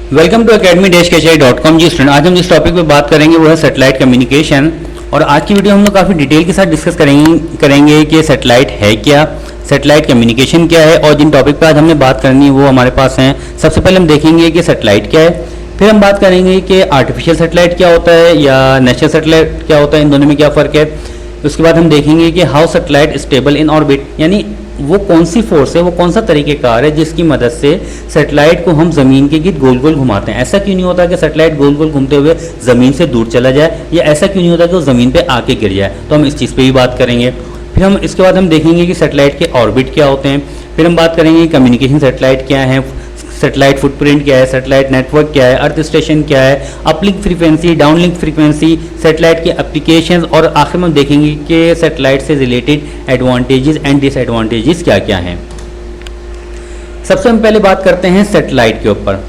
Welcome to academy-kci.com। Ji student, आज हम जिस टॉपिक पे बात करेंगे वो है सैटेलाइट कम्युनिकेशन। और आज की वीडियो हम लोग काफ़ी डिटेल के साथ डिस्कस करेंगे कि सैटेलाइट है क्या, सैटेलाइट कम्युनिकेशन क्या है, और जिन टॉपिक पे आज हमने बात करनी है वो हमारे पास हैं। सबसे पहले हम देखेंगे कि सैटेलाइट क्या है, फिर हम बात करेंगे कि आर्टिफिशियल सैटेलाइट क्या होता है या नेचुरल सैटेलाइट क्या होता है, इन दोनों में क्या फ़र्क है। उसके बाद हम देखेंगे कि how satellite stable in orbit, यानी वो कौन सी फोर्स है, वो कौन सा तरीक़ेकार है जिसकी मदद से सैटेलाइट को हम ज़मीन के गिर्द गोल गोल घुमाते हैं। ऐसा क्यों नहीं होता कि सैटेलाइट गोल गोल घूमते हुए ज़मीन से दूर चला जाए, या ऐसा क्यों नहीं होता कि वो ज़मीन पे आके गिर जाए। तो हम इस चीज़ पे भी बात करेंगे। फिर हम इसके बाद हम देखेंगे कि सैटेलाइट के ऑर्बिट क्या होते हैं। फिर हम बात करेंगे कम्युनिकेशन सैटेलाइट क्या है, सैटेलाइट फुटप्रिंट क्या है, सैटेलाइट नेटवर्क क्या है, अर्थ स्टेशन क्या है, uplink frequency, downlink frequency, satellite के एप्लीकेशंस, और आखिर में हम देखेंगे कि सैटेलाइट से रिलेटेड एडवांटेजेस एंड डिसएडवांटेजेस क्या क्या हैं। सबसे हम पहले बात करते हैं सैटेलाइट के ऊपर।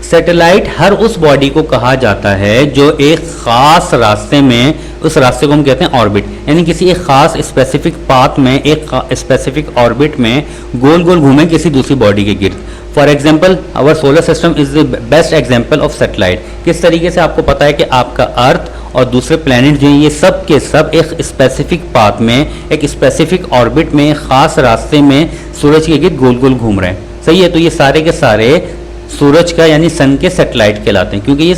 सैटेलाइट हर उस बॉडी को कहा जाता है जो एक ख़ास रास्ते में, उस रास्ते को हम कहते हैं ऑर्बिट, यानी किसी एक ख़ास स्पेसिफिक पाथ में, एक स्पेसिफिक ऑर्बिट में गोल गोल घूमे किसी दूसरी बॉडी के गिर्द। For example our solar system is the best example of satellite. किस तरीके से आपको पता है कि आपका अर्थ और दूसरे प्लैनेट जो हैं ये सब के सब एक स्पेसिफिक पाथ में, एक स्पेसिफिक ऑर्बिट में, ख़ास रास्ते में सूरज के गिर्द गोल गोल घूम रहे हैं। सही है, तो ये सारे के सारे सूरज का यानी सन के सैटेलाइट कहलाते हैं, क्योंकि ये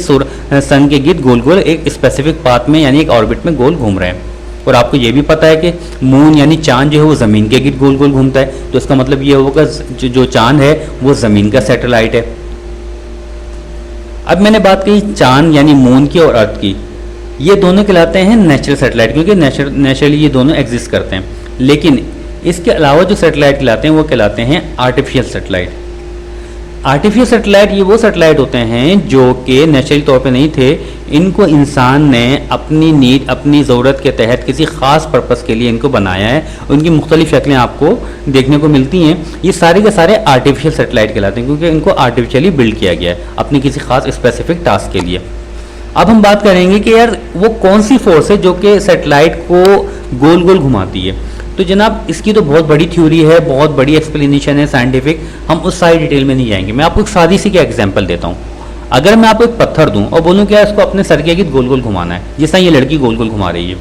सन के गिर्द गोल गोल एक स्पेसिफिक पाथ में यानी एक ऑर्बिट में गोल घूम रहे हैं। और आपको ये भी पता है कि मून यानी चांद जो है वो ज़मीन के गिर्द गोल गोल घूमता है, तो इसका मतलब ये होगा जो चांद है वो ज़मीन का सैटेलाइट है। अब मैंने बात की चांद यानी मून की और अर्थ की, ये दोनों कहलाते हैं नेचुरल सैटेलाइट, क्योंकि नेचुरली ये दोनों एग्जिस्ट करते हैं। लेकिन इसके अलावा जो सैटेलाइट कहलाते हैं वो कहलाते हैं आर्टिफिशियल सैटेलाइट। आर्टिफिशियल सैटेलाइट ये वो सैटेलाइट होते हैं जो कि नेचुरली तौर पे नहीं थे, इनको इंसान ने अपनी नीड, अपनी ज़रूरत के तहत किसी ख़ास पर्पस के लिए इनको बनाया है। उनकी मुख्तलिफ शक्लें आपको देखने को मिलती हैं। ये सारे के सारे आर्टिफिशियल सैटेलाइट कहलाते हैं, क्योंकि इनको आर्टिफिशियली बिल्ड किया गया है अपनी किसी खास स्पेसिफिक टास्क के लिए। अब हम बात करेंगे कि यार वो कौन सी फोर्स है जो कि सैटेलाइट को गोल गोल घुमाती है। तो जनाब इसकी तो बहुत बड़ी थ्योरी है, बहुत बड़ी एक्सप्लेनेशन है साइंटिफिक, हम उस सारी डिटेल में नहीं जाएंगे। मैं आपको एक सादी सी क्या एग्जांपल देता हूँ। अगर मैं आपको एक पत्थर दूं और बोलूँ क्या इसको अपने सर के गिर्द गोल गोल घुमाना है, जिस तरह ये लड़की गोल गोल घुमा रही है,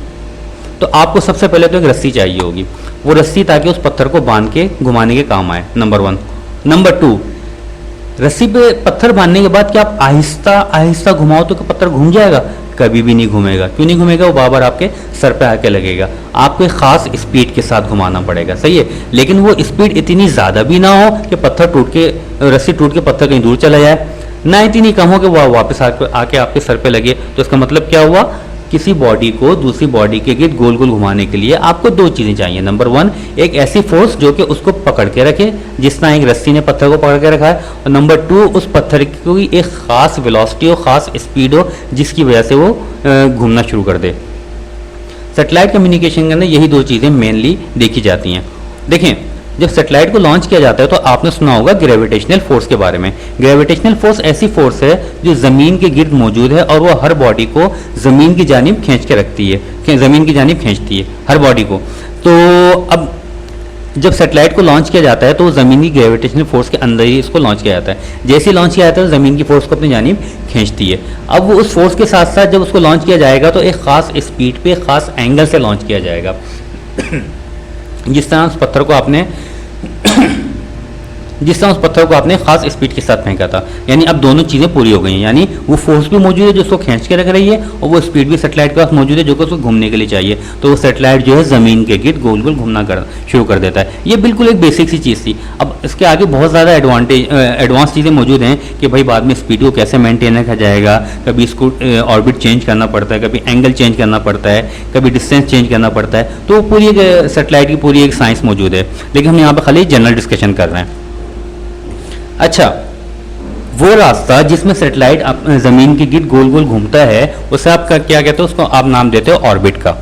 तो आपको सबसे पहले तो एक रस्सी चाहिए होगी, वो रस्सी ताकि उस पत्थर को बांध के घुमाने के काम आए, नंबर 1। नंबर 2, रस्सी पे पत्थर बांधने के बाद क्या आप आहिस्ता आहिस्ता घुमाओ तो क्या पत्थर घूम जाएगा? कभी भी नहीं घूमेगा। क्यों नहीं घूमेगा? वो बार बार आपके सर पे आके लगेगा। आपको एक खास स्पीड के साथ घुमाना पड़ेगा, सही है, लेकिन वो स्पीड इतनी ज़्यादा भी ना हो कि पत्थर टूट के, रस्सी टूट के पत्थर कहीं दूर चला जाए, ना इतनी कम हो कि वो वापस आके आपके सर पे लगे। तो इसका मतलब क्या हुआ? किसी बॉडी को दूसरी बॉडी के गिर्द गोल गोल घुमाने के लिए आपको दो चीज़ें चाहिए। नंबर 1, एक ऐसी फोर्स जो कि उसको पकड़ के रखे, जिस तरह एक रस्सी ने पत्थर को पकड़ के रखा है। और नंबर 2, उस पत्थर की एक ख़ास वेलोसिटी हो, ख़ास स्पीड हो, जिसकी वजह से वो घूमना शुरू कर दे। सैटेलाइट कम्युनिकेशन के अंदर यही दो चीज़ें मेनली देखी जाती हैं। देखें, जब सैटेलाइट को लॉन्च किया जाता है तो आपने सुना होगा ग्रेविटेशनल फोर्स के बारे में। ग्रेविटेशनल फोर्स ऐसी फोर्स है जो ज़मीन के गिर्द मौजूद है और वो हर बॉडी को ज़मीन की जानिब खींच के रखती है, ज़मीन की जानिब खींचती है हर बॉडी को। तो अब जब सैटेलाइट को लॉन्च किया जाता है तो ज़मीन की ग्रेविटेशनल फोर्स के अंदर ही इसको लॉन्च किया जाता है। जैसे ही लॉन्च किया जाता है तो ज़मीन की फोर्स को अपनी जानिब खींचती है। अब वो उस फोर्स के साथ साथ जब उसको लॉन्च किया जाएगा तो एक ख़ास स्पीड पे, ख़ास एंगल से लॉन्च किया जाएगा। जिस तरह उस पत्थर को आपने खास स्पीड के साथ फेंका था, यानी अब दोनों चीज़ें पूरी हो गई हैं, यानी वो फोर्स भी मौजूद है जो उसको खींच के रख रही है, और वो स्पीड भी सैटेलाइट के पास मौजूद है जो कि उसको घूमने के लिए चाहिए। तो वो सैटेलाइट जो है ज़मीन के गिर्द गोल गोल घूमना शुरू कर देता है। ये बिल्कुल एक बेसिक सी चीज़ थी। अब इसके आगे बहुत ज़्यादा एडवांस चीज़ें मौजूद हैं कि भाई बाद में स्पीड को कैसे मेंटेन रखा जाएगा, कभी इसको ऑर्बिट चेंज करना पड़ता है, कभी एंगल चेंज करना पड़ता है, कभी डिस्टेंस चेंज करना पड़ता है। तो पूरी एक सैटेलाइट की पूरी एक साइंस मौजूद है, लेकिन हम यहाँ पर खाली जनरल डिस्कशन कर रहे हैं। अच्छा, वो रास्ता जिसमें सैटेलाइट ज़मीन के गिर्द गोल गोल घूमता है उसे आप क्या कहते हो? उसको आप नाम देते हो ऑर्बिट का।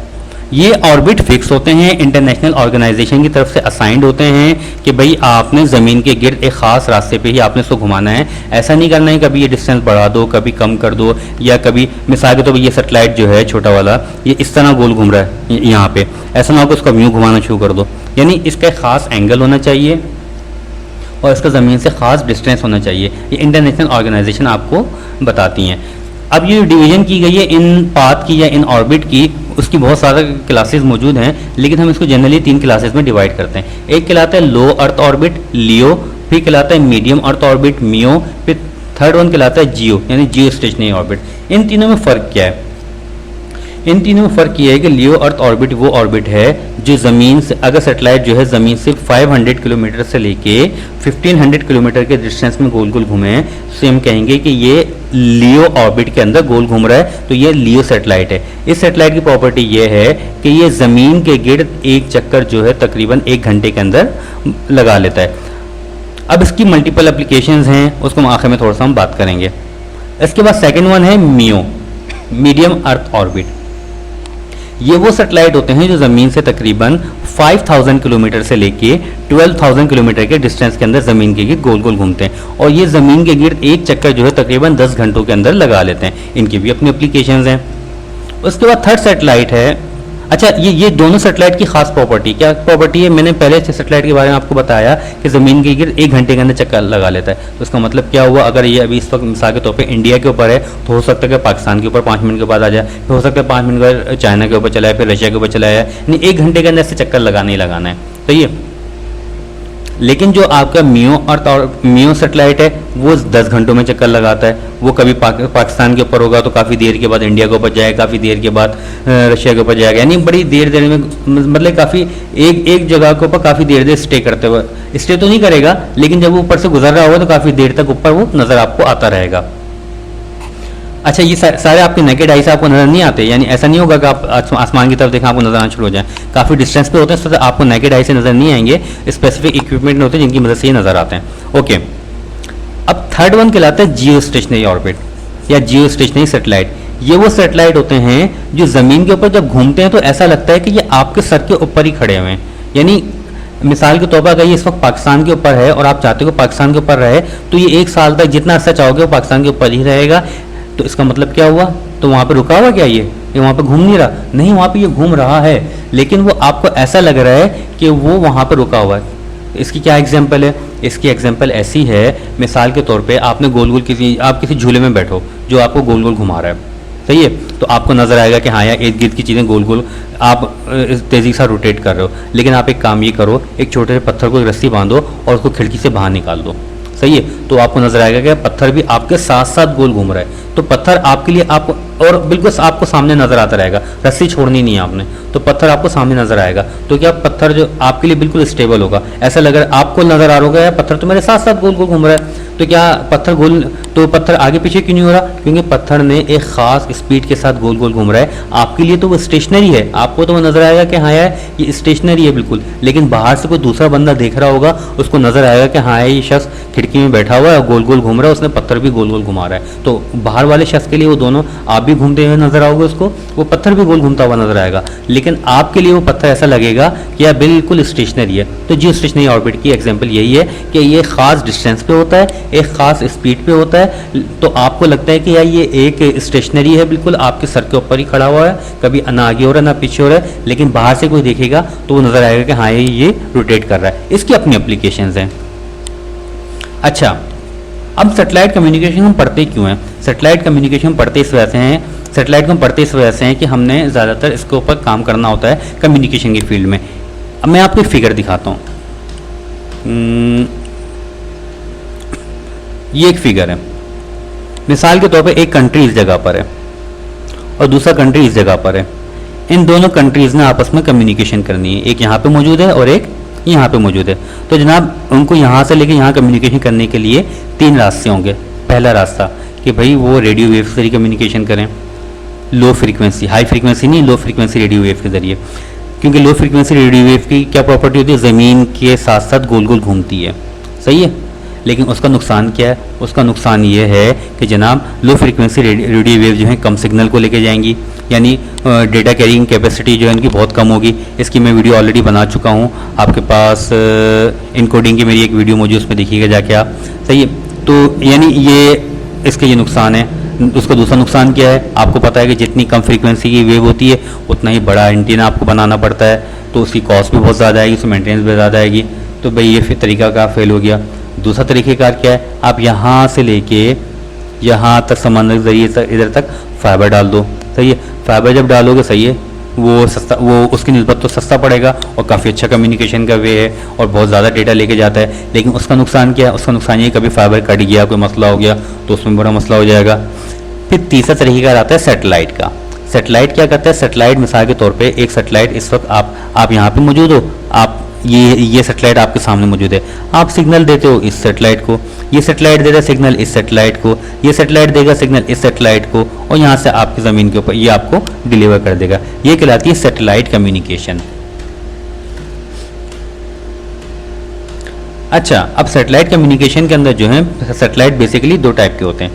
ये ऑर्बिट फिक्स होते हैं, इंटरनेशनल ऑर्गेनाइजेशन की तरफ से असाइंड होते हैं कि भाई आपने ज़मीन के गिर्द एक ख़ास रास्ते पे ही आपने इसको घुमाना है। ऐसा नहीं करना है कभी ये डिस्टेंस बढ़ा दो, कभी कम कर दो, या कभी मिसाल के तौर पर ये सैटेलाइट जो है छोटा वाला ये इस तरह गोल घूम रहा है यहाँ पे, ऐसा ना हो कि उसको यूँ घुमाना शुरू कर दो। यानी इसका एक ख़ास एंगल होना चाहिए, और इसका ज़मीन से ख़ास डिस्टेंस होना चाहिए। ये इंटरनेशनल ऑर्गेनाइजेशन आपको बताती हैं। अब ये डिवीज़न की गई है इन पाथ की या इन ऑर्बिट की, उसकी बहुत सारे क्लासेस मौजूद हैं, लेकिन हम इसको जनरली 3 क्लासेस में डिवाइड करते हैं। एक कहलाता है लो अर्थ ऑर्बिट लियो, फिर कहलाता है मीडियम अर्थ ऑर्बिट मियो, फिर थर्ड वन कहलाता है जियो यानी जियो स्टेशनरी ऑर्बिट। इन तीनों में फ़र्क क्या है? इन तीनों में फ़र्क ये है कि लियो अर्थ ऑर्बिट वो ऑर्बिट है जो ज़मीन से, अगर सेटेलाइट जो है ज़मीन से 500 किलोमीटर से लेके 1500 किलोमीटर के डिस्टेंस में गोल गोल घूमे हैं, तो हम कहेंगे कि ये लियो ऑर्बिट के अंदर गोल घूम रहा है, तो ये लियो सेटेलाइट है। इस सेटेलाइट की प्रॉपर्टी ये है कि ये ज़मीन के गिर्द एक चक्कर जो है तकरीबन 1 घंटे के अंदर लगा लेता है। अब इसकी मल्टीपल एप्लीकेशंस हैं, उसको हम आखिर में थोड़ा सा हम बात करेंगे। इसके बाद सेकेंड वन है मियो, मीडियम अर्थ ऑर्बिट। ये वो सेटेलाइट होते हैं जो ज़मीन से तकरीबन 5000 किलोमीटर से लेके 12000 किलोमीटर के डिस्टेंस के अंदर ज़मीन के गिर्द गोल गोल घूमते हैं, और ये ज़मीन के गिर्द एक चक्कर जो है तकरीबन 10 घंटों के अंदर लगा लेते हैं। इनकी भी अपनी एप्लीकेशंस हैं। उसके बाद थर्ड सेटेलाइट है, अच्छा ये दोनों सेटेलाइट की खास प्रॉपर्टी क्या प्रॉपर्टी है? मैंने पहले सेटेलाइट के बारे में आपको बताया कि ज़मीन के गिर्द 1 घंटे के अंदर चक्कर लगा लेता है। तो इसका मतलब क्या हुआ? अगर ये अभी इस वक्त मिसाल के तौर पे इंडिया के ऊपर है, तो हो सकता है कि पाकिस्तान के ऊपर 5 मिनट के बाद आ जाए, फिर हो सकता है 5 मिनट के बाद चाइना के ऊपर चला है, फिर रशिया के ऊपर चला है, यानी 1 घंटे के अंदर से चक्कर लगाना ही लगाना है। तो ये लेकिन जो आपका मियो अर्थ और मियो सेटेलाइट है वो 10 घंटों में चक्कर लगाता है। वो कभी पाकिस्तान के ऊपर होगा तो काफ़ी देर के बाद इंडिया के ऊपर जाएगा, काफ़ी देर के बाद रशिया के ऊपर जाएगा, यानी बड़ी देर में, मतलब काफ़ी एक जगह के ऊपर काफ़ी देर स्टे करते हुए, स्टे तो नहीं करेगा लेकिन जब वो ऊपर से गुजर रहा होगा तो काफ़ी देर तक ऊपर वो नज़र आपको आता रहेगा। अच्छा, ये सारे आपके नेकेड आई से आपको नज़र नहीं आते, यानी ऐसा नहीं होगा कि आप आसमान की तरफ देखें आपको नज़र आना शुरू हो जाए। काफ़ी डिस्टेंस पे होते हैं, तो आपको नेकेड आई से नज़र नहीं आएंगे, स्पेसिफिक इक्विपमेंट होते हैं जिनकी मदद से ये नज़र आते हैं। ओके, अब थर्ड वन कहलाता है जियो स्टेशनरी ऑर्बिट या जियो स्टेशनरी सेटेलाइट। ये वो सेटेलाइट होते हैं जो ज़मीन के ऊपर जब घूमते हैं तो ऐसा लगता है कि ये आपके सर के ऊपर ही खड़े हुए हैं। यानी मिसाल के तौर पर अगर ये इस वक्त पाकिस्तान के ऊपर है और आप चाहते हो पाकिस्तान के ऊपर रहे, तो ये 1 साल तक जितना अर्सा चाहोगे वो पाकिस्तान के ऊपर ही रहेगा। तो इसका मतलब क्या हुआ? तो वहाँ पे रुका हुआ क्या ये वहाँ पे घूम नहीं रहा? नहीं, वहाँ पे ये घूम रहा है, लेकिन वो आपको ऐसा लग रहा है कि वो वहाँ पे रुका हुआ है। इसकी क्या एग्जांपल है? इसकी एग्जांपल ऐसी है, मिसाल के तौर पे आपने गोल गोल आप किसी झूले में बैठो जो आपको गोल गोल घुमा रहा है, सही है, तो आपको नज़र आएगा कि हाँ यार इर्द गिर्द की चीज़ें गोल गोल आप तेज़ी के साथ रोटेट कर रहे हो। लेकिन आप एक काम ये करो, एक छोटे से पत्थर को एक रस्सी बांधो और उसको खिड़की से बाहर निकाल दो, सही है, तो आपको नजर आएगा कि पत्थर भी आपके साथ साथ गोल घूम रहा है। तो पत्थर आपके लिए आपको और बिल्कुल आपको सामने नजर आता रहेगा, रस्सी छोड़नी नहीं है आपने, तो पत्थर आपको सामने नजर आएगा। तो क्या पत्थर जो आपके लिए बिल्कुल स्टेबल होगा, ऐसा लग रहा है आपको नजर आ रहा होगा यार पत्थर तो मेरे साथ साथ गोल गोल घूम रहा है। तो क्या पत्थर गोल, तो पत्थर आगे पीछे क्यों नहीं हो रहा? क्योंकि पत्थर ने एक खास स्पीड के साथ गोल गोल घूम रहा है। आपके लिए तो वो स्टेशनरी है, आपको तो वो नजर आएगा कि हाँ यार ये स्टेशनरी है बिल्कुल, लेकिन बाहर से कोई दूसरा बंदा देख रहा होगा, उसको नजर आएगा कि हाँ ये शख्स खिड़की में बैठा हुआ है, गोल गोल घूम रहा है, उसने पत्थर भी गोल गोल घुमा रहा है। तो बाहर वाले शख्स के लिए वो दोनों, आप भी घूमते हुए नजर आओगे उसको, वो पत्थर भी गोल घूमता हुआ नजर आएगा, लेकिन आपके लिए वो पत्थर ऐसा लगेगा कि यार बिल्कुल स्टेशनरी है। तो जियो स्टेशनरी ऑर्बिट की एग्जांपल यही है कि ये खास डिस्टेंस पे होता है, एक खास स्पीड पे होता है, तो आपको लगता है कि यार ये एक स्टेशनरी है, बिल्कुल आपके सर के ऊपर ही खड़ा हुआ है, कभी ना आगे हो रहा है ना पीछे हो रहा है, लेकिन बाहर से कोई देखेगा तो वो नजर आएगा कि हाँ ये रोटेट कर रहा है। इसकी अपनी एप्लीकेशंस हैं। अच्छा, अब सैटेलाइट कम्युनिकेशन हम पढ़ते क्यों हैं? सैटेलाइट कम्युनिकेशन पढ़ते इस वजह से हैं, सैटेलाइट को हम पढ़ते इस वजह से हैं कि हमने ज़्यादातर इसके ऊपर काम करना होता है कम्युनिकेशन की फील्ड में। अब मैं आपको एक फिगर दिखाता हूँ। ये एक फिगर है, मिसाल के तौर पे एक कंट्री इस जगह पर है और दूसरा कंट्री इस जगह पर है। इन दोनों कंट्रीज़ ने आपस में कम्युनिकेशन करनी है, एक यहाँ पे मौजूद है और एक यहाँ पे मौजूद है। तो जनाब उनको यहाँ से लेके यहाँ कम्युनिकेशन करने के लिए 3 रास्ते होंगे। पहला रास्ता कि भाई वो रेडियो वेव से कम्युनिकेशन करें, लो फ्रीक्वेंसी, हाई फ्रीक्वेंसी नहीं, लो फ्रीक्वेंसी रेडियो वेव के ज़रिए, क्योंकि लो फ्रीक्वेंसी रेडियो वेव की क्या प्रॉपर्टी होती है? ज़मीन के साथ साथ गोल गोल घूमती है, सही है, लेकिन उसका नुकसान क्या है? उसका नुकसान ये है कि जनाब लो फ्रीक्वेंसी रेडियो वेव जो है कम सिग्नल को लेके जाएंगी, यानी डेटा कैरिंग कैपेसिटी जो है उनकी बहुत कम होगी। इसकी मैं वीडियो ऑलरेडी बना चुका हूँ, आपके पास इनकोडिंग की मेरी एक वीडियो मौजूद, उसमें देखिएगा जाके आप, सही है। तो यानी ये इसके ये नुकसान है। उसका दूसरा नुकसान क्या है? आपको पता है कि जितनी कम फ्रीक्वेंसी की वेव होती है उतना ही बड़ा एंटीना आपको बनाना पड़ता है, तो उसकी कॉस्ट भी बहुत ज़्यादा आएगी, उसकी मेंटेनेंस भी ज़्यादा आएगी। तो भाई ये फिर तरीका का फेल हो गया। दूसरा तरीक़ेकार क्या है, आप यहाँ से लेके यहाँ तक समंदर के जरिए इधर तक फाइबर डाल दो, सही है। फाइबर जब डालोगे, सही है, वो सस्ता, वो उसकी निस्बत तो सस्ता पड़ेगा और काफ़ी अच्छा कम्युनिकेशन का वे है और बहुत ज़्यादा डेटा लेके जाता है। लेकिन उसका नुकसान क्या है, उसका नुकसान ये कभी फाइबर कट गया, कोई मसला हो गया तो उसमें बड़ा मसला हो जाएगा। फिर तीसरा तरीका आता है सैटेलाइट का। सैटेलाइट क्या करता है, सैटेलाइट मिसाल के तौर पे एक सैटेलाइट इस वक्त आप यहाँ पे मौजूद हो, आप ये सैटेलाइट आपके सामने मौजूद है, आप सिग्नल देते हो इस सैटेलाइट को, ये सैटेलाइट देगा सिग्नल इस सैटेलाइट को, ये सैटेलाइट देगा सिग्नल इस सैटेलाइट को, और यहाँ से आपकी ज़मीन के ऊपर ये आपको डिलीवर कर देगा। ये कहलाती है सैटेलाइट कम्युनिकेशन। अच्छा, अब सैटेलाइट कम्युनिकेशन के अंदर जो है, सैटेलाइट बेसिकली दो टाइप के होते हैं,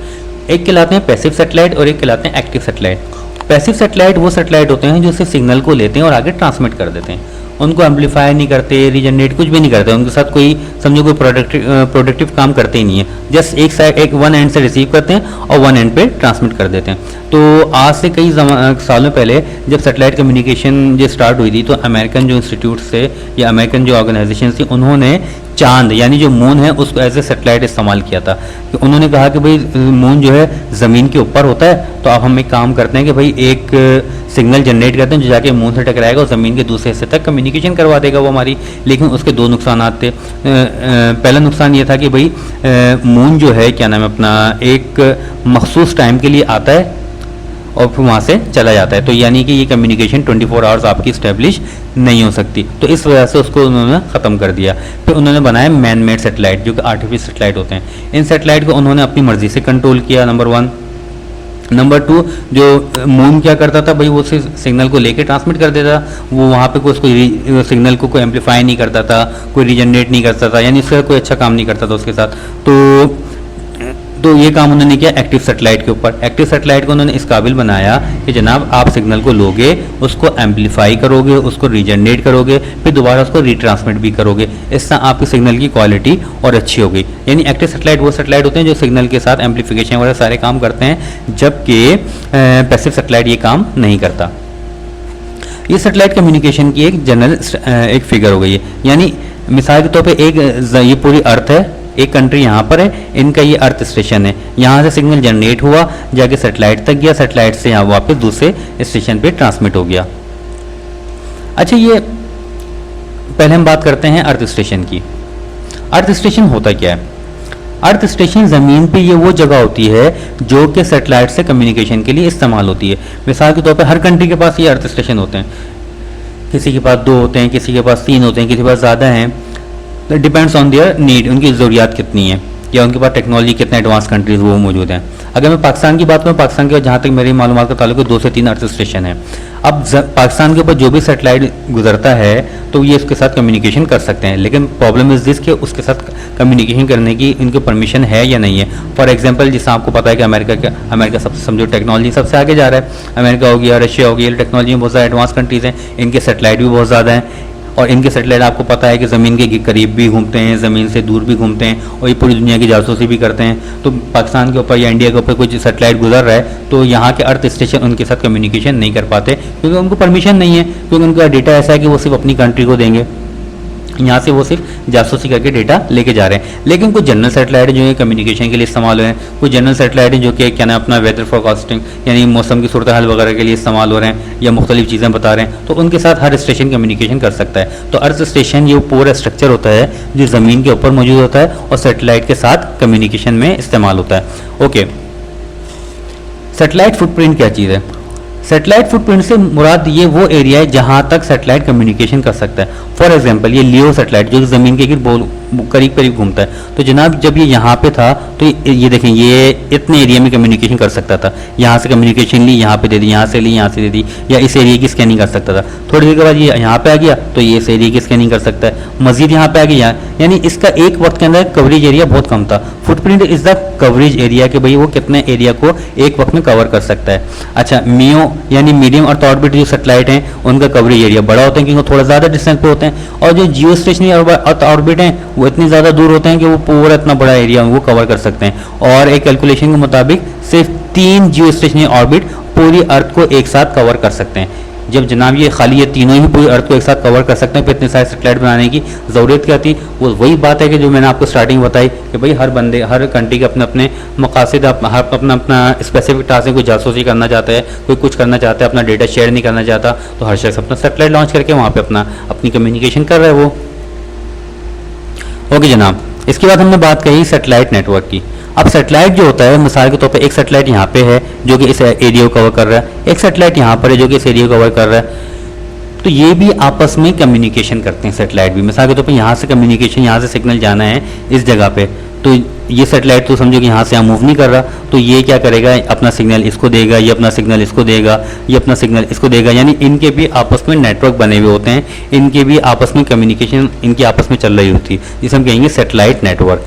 एक कहलाते हैं पैसिव सैटेलाइट और एक कहलाते हैं एक्टिव सैटेलाइट। पैसिव सैटेलाइट वो सैटेलाइट होते हैं जो सिर्फ सिग्नल को लेते हैं और आगे ट्रांसमिट कर देते हैं, उनको एम्पलीफाई नहीं करते, रीजनरेट कुछ भी नहीं करते, उनके साथ कोई समझो कोई प्रोडक्टिव काम करते ही नहीं है, जस्ट एक साइड एक वन एंड से रिसीव करते हैं और वन एंड पे ट्रांसमिट कर देते हैं। तो आज से कई सालों पहले जब सैटेलाइट कम्युनिकेशन जो स्टार्ट हुई थी, तो अमेरिकन जो इंस्टीट्यूट से या अमेरिकन जो ऑर्गेनाइजेशन थी, उन्होंने चांद यानी जो मून है उसको एज ए सैटेलाइट इस्तेमाल किया था। कि उन्होंने कहा कि भाई मून जो है ज़मीन के ऊपर होता है, तो अब हम एक काम करते हैं कि भाई एक सिग्नल जनरेट करते हैं जो जाके मून से टकराएगा और ज़मीन के दूसरे हिस्से तक कम्युनिकेशन करवा देगा वो हमारी। लेकिन उसके दो नुकसान थे। पहला नुकसान ये था कि भाई मून जो है क्या नाम है अपना, एक मखसूस टाइम के लिए आता है और फिर वहाँ से चला जाता है, तो यानी कि ये कम्युनिकेशन 24 आवर्स आपकी इस्टेब्लिश नहीं हो सकती, तो इस वजह से उसको उन्होंने ख़त्म कर दिया। फिर उन्होंने बनाया मैन मेड सैटेलाइट, जो कि आर्टिफिशियल सैटेलाइट होते हैं। इन सैटेलाइट को उन्होंने अपनी मर्जी से कंट्रोल किया, नंबर 1। नंबर 2, जो मून क्या करता था भाई, वो सिग्नल को लेके ट्रांसमिट कर देता, वो वहाँ पे कोई सिग्नल को कोई एम्पलीफाई नहीं करता था, कोई रीजनरेट नहीं करता था, यानी उसका कोई अच्छा काम नहीं करता था उसके साथ। तो ये काम उन्होंने किया एक्टिव सैटेलाइट के ऊपर। एक्टिव सैटेलाइट को उन्होंने इस काबिल बनाया कि जनाब आप सिग्नल को लोगे, उसको एम्पलीफाई करोगे, उसको रीजनरेट करोगे, फिर दोबारा उसको रीट्रांसमिट भी करोगे, इससे आपके सिग्नल की क्वालिटी और अच्छी होगी। यानी एक्टिव सैटेलाइट वो सैटेलाइट होते हैं जो सिग्नल के साथ एम्पलीफिकेशन वगैरह सारे काम करते हैं, जबकि पैसिव सैटेलाइट ये काम नहीं करता। ये सैटेलाइट कम्युनिकेशन की एक जनरल एक फिगर हो गई है। यानी मिसाल के तौर पर ये पूरी अर्थ है, एक कंट्री यहाँ पर है, इनका ये अर्थ स्टेशन है, यहाँ से सिग्नल जनरेट हुआ, जाके सैटेलाइट तक गया, सैटेलाइट से यहाँ वापस दूसरे स्टेशन पे ट्रांसमिट हो गया। अच्छा, ये पहले हम बात करते हैं अर्थ स्टेशन की। अर्थ स्टेशन होता क्या है? अर्थ स्टेशन ज़मीन पे ये वो जगह होती है जो कि सैटेलाइट से कम्युनिकेशन के लिए इस्तेमाल होती है। मिसाल के तौर पर हर कंट्री के पास ये अर्थ स्टेशन होते हैं, किसी के पास 2 होते हैं, किसी के पास 3 होते हैं, किसी के पास ज़्यादा हैं, डिपेंड्स ऑन देयर नीड, उनकी ज़रूरियात कितनी है या उनके पास टेक्नोलॉजी कितने एडवांस कंट्रीज़ वो मौजूद हैं। अगर मैं पाकिस्तान की बात करूँ, पाकिस्तान के जहाँ तक मेरी मालूमात का ताल्लुक है 2 से 3 अर्थ स्टेशन है। अब पाकिस्तान के ऊपर जो भी सैटेलाइट गुजरता है तो ये उसके साथ कम्युनिकेशन कर सकते हैं, लेकिन प्रॉब्लम इज़ दिस कि उसके साथ कम्युनिकेशन करने की इनकी परमिशन है या नहीं है। फॉर एग्जांपल, जिससे आपको पता है कि अमेरिका सबसे समझो टेक्नोलॉजी सबसे आगे जा रहा है, अमेरिका हो गया, रशिया हो गया, टेक्नोलॉजी में बहुत ज़्यादा एडवांस कंट्रीज़ हैं, इनके सैटेलाइट भी बहुत ज़्यादा हैं, और इनके सैटेलाइट आपको पता है कि ज़मीन के करीब भी घूमते हैं, ज़मीन से दूर भी घूमते हैं, और ये पूरी दुनिया की जासूसी भी करते हैं। तो पाकिस्तान के ऊपर या इंडिया के ऊपर कुछ सैटेलाइट गुजर रहा है तो यहाँ के अर्थ स्टेशन उनके साथ कम्युनिकेशन नहीं कर पाते, क्योंकि उनको परमिशन नहीं है, क्योंकि उनका डेटा ऐसा है कि वो सिर्फ अपनी कंट्री को देंगे, यहाँ से वो सिर्फ जासूसी करके डेटा लेके जा रहे हैं। लेकिन कुछ जनरल सैटेलाइट जो है कम्युनिकेशन के लिए इस्तेमाल हो रहे हैं, कुछ जनरल सैटेलाइट जो कि क्या नाम अपना वेदर फोरकास्टिंग यानी मौसम की सूरत हाल वगैरह के लिए इस्तेमाल हो रहे हैं, या मुख्तलिफ चीज़ें बता रहे हैं, तो उनके साथ हर स्टेशन कम्युनिकेशन कर सकता है। तो अर्थ स्टेशन ये पूरा स्ट्रक्चर होता है जो ज़मीन के ऊपर मौजूद होता है और सैटेलाइट के साथ कम्युनिकेशन में इस्तेमाल होता है। ओके, सैटेलाइट फुटप्रिंट क्या चीज़ है? सैटेलाइट फुटप्रिंट से मुराद ये वो एरिया है जहाँ तक सैटेलाइट कम्युनिकेशन कर सकता है। फॉर एग्जांपल, ये लियो सैटेलाइट जो ज़मीन के करीब करीब घूमता है, तो जनाब जब ये यहाँ पे था तो ये देखें, ये इतने एरिया में कम्युनिकेशन कर सकता था, यहाँ से कम्युनिकेशन ली, यहाँ पे दे दी, यहाँ से ली, यहाँ से दे दी, या इस एरिया की स्कैनिंग कर सकता था। थोड़ी देर के बाद ये यहाँ पे आ गया तो ये इस एरिया की स्कैनिंग कर सकता है, मजीद यहाँ पे आ गया, यानी इसका एक वक्त के अंदर कवरेज एरिया बहुत कम था। Footprint is the coverage area कि भाई वो कितने एरिया को एक वक्त में कवर कर सकता है। अच्छा, मियो यानी मीडियम अर्थ ऑर्बिट जो सैटेलाइट हैं उनका कवरेज एरिया बड़ा होता है क्योंकि थोड़ा ज़्यादा डिस्टेंस पे होते हैं, और जो जियो स्टेशनरी अर्थ ऑर्बिट हैं वो इतनी ज़्यादा दूर होते हैं कि वो पूरा इतना बड़ा एरिया वो कवर कर सकते हैं। और एक कैलकुलेशन के मुताबिक सिर्फ 3 जियो स्टेशनरी ऑर्बिट पूरी अर्थ को एक साथ कवर कर सकते हैं। जब जनाब ये खाली ये तीनों ही पूरी अर्थ को एक साथ कवर कर सकते हैं, फिर इतने सारे सेटेलाइट बनाने की ज़रूरत क्या थी? वो वही बात है कि जो मैंने आपको स्टार्टिंग बताई कि भाई हर बंदे, हर कंट्री के अपने अपने मकासद, अपना अपना स्पेसिफिक टास्क है। कोई जासूसी करना चाहता है, कोई कुछ करना चाहता है, अपना डेटा शेयर नहीं करना चाहता, तो हर शख्स अपना सेटेलाइट लॉन्च करके वहाँ पर अपनी कम्युनिकेशन कर रहा है वो। ओके जनाब, इसके बाद हमने बात कही सेटेलाइट नेटवर्क की। अब सेटेलाइट जो होता है, मिसाल के तौर पे एक सेटेलाइट यहाँ पे है जो कि इस एरिया को कवर कर रहा है, एक सेटेलाइट यहाँ पर है जो कि इस एरिया को कवर कर रहा है, तो ये भी आपस में कम्युनिकेशन करते हैं सेटेलाइट भी। मिसाल के तौर पे यहाँ से कम्युनिकेशन, यहाँ से सिग्नल जाना है इस जगह पे, तो ये सेटेलाइट तो समझो कि यहाँ से यहाँ मूव नहीं कर रहा, तो ये क्या करेगा, अपना सिग्नल इसको देगा, ये अपना सिग्नल इसको देगा, ये अपना सिग्नल इसको देगा, यानी इनके भी आपस में नेटवर्क बने हुए होते हैं, इनके भी आपस में कम्युनिकेशन इनकी आपस में चल रही होती है, जिसे हम कहेंगे satellite network.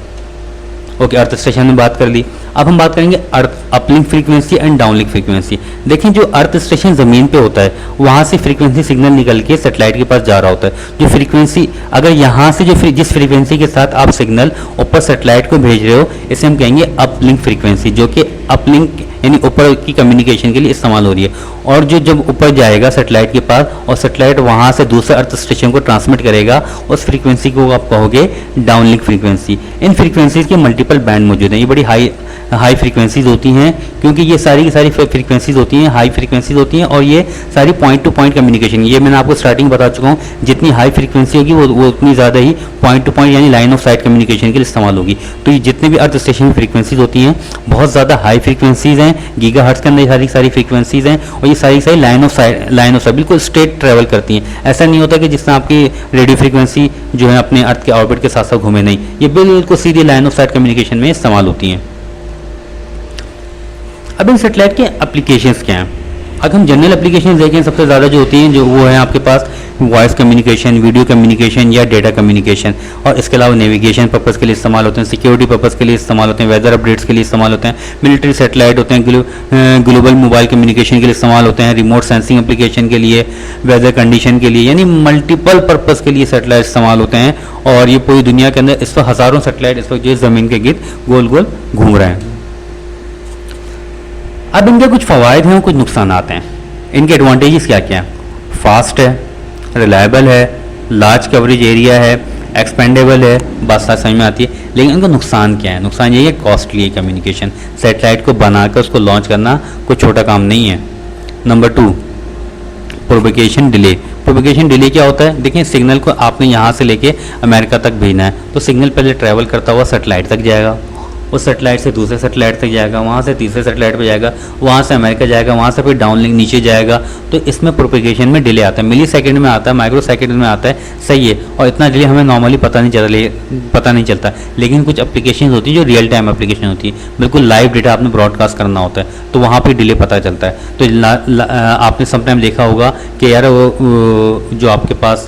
Okay, earth station में बात कर ली। अब हम बात करेंगे earth uplink frequency and downlink frequency. देखें, जो अर्थ स्टेशन ज़मीन पे होता है वहाँ से फ्रीक्वेंसी सिग्नल निकल के सेटेलाइट के पास जा रहा होता है। जो फ्रीक्वेंसी, अगर यहाँ से जिस फ्रीक्वेंसी के साथ आप सिग्नल ऊपर सेटेलाइट को भेज रहे हो, इसे हम कहेंगे अपलिंक फ्रीक्वेंसी, जो कि अपलिंक यानी ऊपर की कम्युनिकेशन के लिए इस्तेमाल हो रही है। और जो जब ऊपर जाएगा सेटेलाइट के पास और सेटेलाइट वहाँ से दूसरे अर्थ स्टेशन को ट्रांसमिट करेगा, उस फ्रीक्वेंसी को आप कहोगे डाउनलिंक फ्रीक्वेंसी। इन फ्रीक्वेंसीज के मल्टीपल बैंड मौजूद हैं, ये बड़ी हाई फ्रीक्वेंसीज होती हैं, क्योंकि ये सारी की सारी फ्रीक्वेंसीज होती हैं, हाई फ्रीक्वेंसीज होती हैं, और ये सारी पॉइंट टू पॉइंट कम्युनिकेशन, ये मैंने आपको स्टार्टिंग बता चुका हूँ, जितनी हाई फ्रीक्वेंसी होगी वो उतनी ज़्यादा ही पॉइंट टू पॉइंट यानी लाइन ऑफ साइट कम्युनिकेशन के लिए इस्तेमाल होगी। तो ये जितने भी अर्थ स्टेशन की फ्रीक्वेंसीज होती हैं बहुत ज़्यादा हाई फ्रीक्वेंसीज हैं, गीगाहर्ट्ज़ के अंदर सारी फ्रीक्वेंसीज हैं, और ये सारी लाइन ऑफ साइट बिल्कुल स्ट्रेट ट्रेवल करती हैं। ऐसा नहीं होता कि जिस तरह आपकी रेडियो फ्रीक्वेंसी जो है अपने अर्थ के ऑर्बिट के साथ साथ घूमे, नहीं, ये बिल्कुल सीधी लाइन ऑफ साइट कम्युनिकेशन में इस्तेमाल होती हैं। अब इन सेटेलाइट के एप्लीकेशंस क्या हैं? अगर हम जनरल एप्लीकेशन देखें, सबसे ज़्यादा जो होती हैं जो वो है आपके पास वॉइस कम्युनिकेशन, वीडियो कम्युनिकेशन या डेटा कम्युनिकेशन, और इसके अलावा नेविगेशन पर्पज़ के लिए इस्तेमाल होते हैं, सिक्योरिटी पर्पज़ के लिए इस्तेमाल होते हैं, वेदर अपडेट्स के लिए इस्तेमाल होते हैं, मिलिट्री सेटेलाइट होते हैं, ग्लोबल मोबाइल कम्युनिकेशन के लिए इस्तेमाल होते हैं, रिमोट सेंसिंग एप्लीकेशन के लिए, वेदर कंडीशन के लिए, यानी मल्टीपल पर्पज़ के लिए सेटेलाइट इस्तेमाल होते हैं। और ये पूरी दुनिया के अंदर इस वक्त हज़ारों सेटेलाइट इस वक्त जो ज़मीन के गिर्द गोल गोल घूम रहे हैं। अब इनके कुछ फ़वाइद हैं और कुछ नुकसानात हैं। इनके एडवांटेजेस क्या क्या हैं? फास्ट है, रिलायबल है, लार्ज कवरेज एरिया है, एक्सपेंडेबल है, बात समझ में आती है। लेकिन इनका नुकसान क्या है? नुकसान ये है कॉस्टली है कम्युनिकेशन, सेटेलाइट को बनाकर उसको लॉन्च करना कोई छोटा काम नहीं है। Number 2, propagation delay. Propagation delay क्या होता है? देखिए, सिग्नल को आपने यहाँ से लेके अमेरिका तक भेजना है, तो सिग्नल पहले ट्रैवल करता हुआ सेटेलाइट तक जाएगा, उस सेटेलाइट से दूसरे सेटेलाइट तक जाएगा, वहाँ से तीसरे सेटेलाइट पे जाएगा, वहाँ से अमेरिका जाएगा, वहाँ से फिर डाउनलिंक नीचे जाएगा। तो इसमें प्रोपेगेशन में डिले आता है, मिली सेकेंड में आता है, माइक्रो सेकेंड में आता है, सही है। और इतना डिले हमें नॉर्मली पता नहीं चलता। लेकिन कुछ एप्लीकेशन होती है जो रियल टाइम एप्लीकेशन होती है, बिल्कुल लाइव डेटा आपने ब्रॉडकास्ट करना होता है, तो वहाँ पर डिले पता चलता है। तो आपने समटाइम देखा होगा कि यार वो जो आपके पास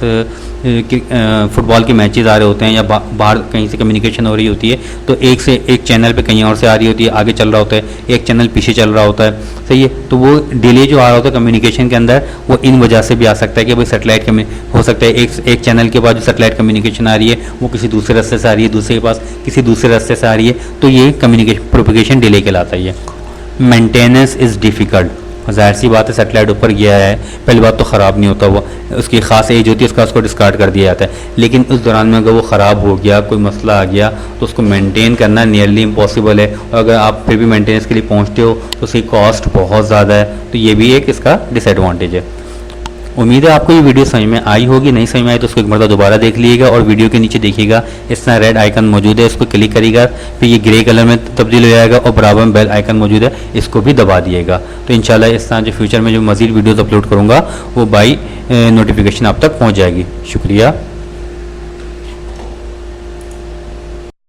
फुटबॉल के मैचेस आ रहे होते हैं या बाहर कहीं से कम्युनिकेशन हो रही होती है, तो एक से एक चैनल पे कहीं और से आ रही होती है, आगे चल रहा होता है, एक चैनल पीछे चल रहा होता है, सही है। तो वो डिले जो आ रहा होता है कम्युनिकेशन के अंदर, वो इन वजह से भी आ सकता है कि भाई सेटेलाइट हो सकता है एक चैनल के बाद जो सेटेलाइट कम्युनिकेशन आ रही है वो किसी दूसरे रास्ते से आ रही है, दूसरे के पास किसी दूसरे रास्ते से आ रही है, तो ये कम्युनिकेशन प्रोपेगेशन डिले कहलाता है। Maintenance is difficult. ज़ाहिर सी बात है, सेटेलाइट ऊपर गया है, पहली बात तो ख़राब नहीं होता हुआ, उसकी ख़ास एज होती है, उसको डिस्कार्ड कर दिया जाता है। लेकिन उस दौरान में अगर वो ख़राब हो गया, कोई मसला आ गया, तो उसको मेंटेन करना नियरली इम्पॉसिबल है। और अगर आप फिर भी मेंटेनेंस के लिए पहुंचते हो तो उसकी कॉस्ट बहुत ज़्यादा है, तो ये भी एक इसका डिसएडवांटेज है। उम्मीद है आपको ये वीडियो समझ में आई होगी। नहीं समझ में आई तो उसको एक मरतबा दोबारा देख लीजिएगा, और वीडियो के नीचे देखिएगा इस तरह रेड आइकन मौजूद है, इसको क्लिक करिएगा, फिर ये ग्रे कलर में तब्दील हो जाएगा, और बराबर में बेल आइकन मौजूद है, इसको भी दबा दिएगा। तो इंशाल्लाह इस तरह जो फ्यूचर में जो मज़ीद वीडियोज़ अपलोड करूँगा वो बाई नोटिफिकेशन आप तक पहुँच जाएगी। शुक्रिया।